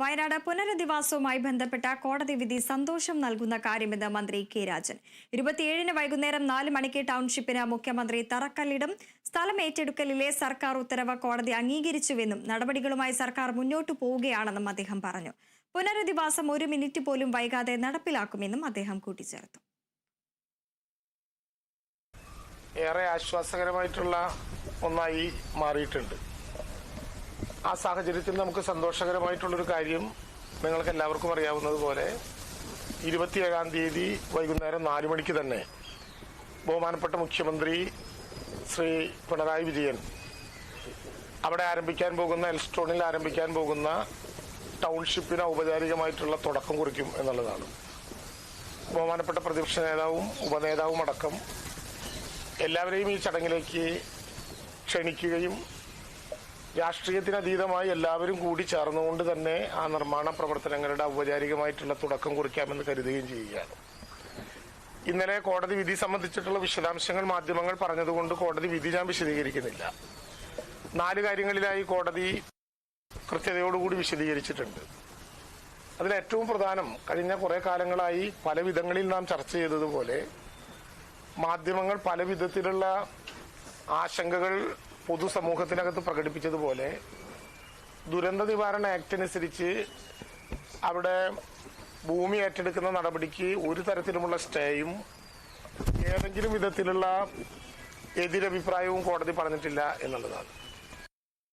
വയനാട് പുനരധിവാസവുമായി ബന്ധപ്പെട്ട കോടതി വിധി സന്തോഷം നൽകുന്ന കാര്യമെന്ന് മന്ത്രി കെ രാജൻ. 27-ന് വൈകുന്നേരം 4 മണിക്ക് ടൗൺഷിപ്പിന് മുഖ്യമന്ത്രി തറക്കല്ലിടും. സ്ഥലം ഏറ്റെടുക്കലിലെ സർക്കാർ ഉത്തരവ് കോടതി അംഗീകരിച്ചുവെന്നും നടപടികളുമായി സർക്കാർ മുന്നോട്ടു പോവുകയാണെന്നും അദ്ദേഹം പറഞ്ഞു. പുനരധിവാസം 1 മിനിറ്റ് പോലും വൈകാതെ നടപ്പിലാക്കുമെന്നും അദ്ദേഹം കൂട്ടിച്ചേർത്തു. ഏറെ ആശ്വാസകരമായിട്ടുള്ള ഒന്നായി മാറിയിട്ടുണ്ട്. ആ സാഹചര്യത്തിൽ നമുക്ക് സന്തോഷകരമായിട്ടുള്ളൊരു കാര്യം നിങ്ങൾക്ക് എല്ലാവർക്കും അറിയാവുന്നതുപോലെ 27-ാം തീയതി വൈകുന്നേരം 4 മണിക്ക് തന്നെ ബഹുമാനപ്പെട്ട മുഖ്യമന്ത്രി ശ്രീ പിണറായി വിജയൻ അവിടെ ആരംഭിക്കാൻ പോകുന്ന എൽസ്റ്റോണിൽ ആരംഭിക്കാൻ പോകുന്ന ടൗൺഷിപ്പിന് ഔപചാരികമായിട്ടുള്ള തുടക്കം കുറിക്കും എന്നുള്ളതാണ്. ബഹുമാനപ്പെട്ട പ്രതിപക്ഷ നേതാവും ഉപനേതാവും അടക്കം എല്ലാവരെയും ഈ ചടങ്ങിലേക്ക് ക്ഷണിക്കുകയും രാഷ്ട്രീയത്തിനതീതമായി എല്ലാവരും കൂടി ചേർന്നുകൊണ്ട് തന്നെ ആ നിർമ്മാണ പ്രവർത്തനങ്ങളുടെ ഔപചാരികമായിട്ടുള്ള തുടക്കം കുറിക്കാമെന്ന് കരുതുകയും ചെയ്യുകയാണ്. ഇന്നലെ കോടതി വിധി സംബന്ധിച്ചിട്ടുള്ള വിശദാംശങ്ങൾ മാധ്യമങ്ങൾ പറഞ്ഞതുകൊണ്ട് കോടതി വിധി ഞാൻ വിശദീകരിക്കുന്നില്ല. 4 കാര്യങ്ങളിലായി കോടതി കൃത്യതയോടുകൂടി വിശദീകരിച്ചിട്ടുണ്ട്. അതിലേറ്റവും പ്രധാനം കഴിഞ്ഞ കുറെ കാലങ്ങളായി പല വിധങ്ങളിൽ നാം ചർച്ച ചെയ്തതുപോലെ മാധ്യമങ്ങൾ പല വിധത്തിലുള്ള ആശങ്കകൾ പൊതുസമൂഹത്തിനകത്ത് പ്രകടിപ്പിച്ചതുപോലെ ദുരന്ത നിവാരണ ആക്ട് അനുസരിച്ച് അവിടെ ഭൂമി ഏറ്റെടുക്കുന്ന നടപടിക്ക് ഒരു തരത്തിലുമുള്ള സ്റ്റേയും ഏതെങ്കിലും വിധത്തിലുള്ള എതിരഭിപ്രായവും കോടതി പറഞ്ഞിട്ടില്ല എന്നുള്ളതാണ്.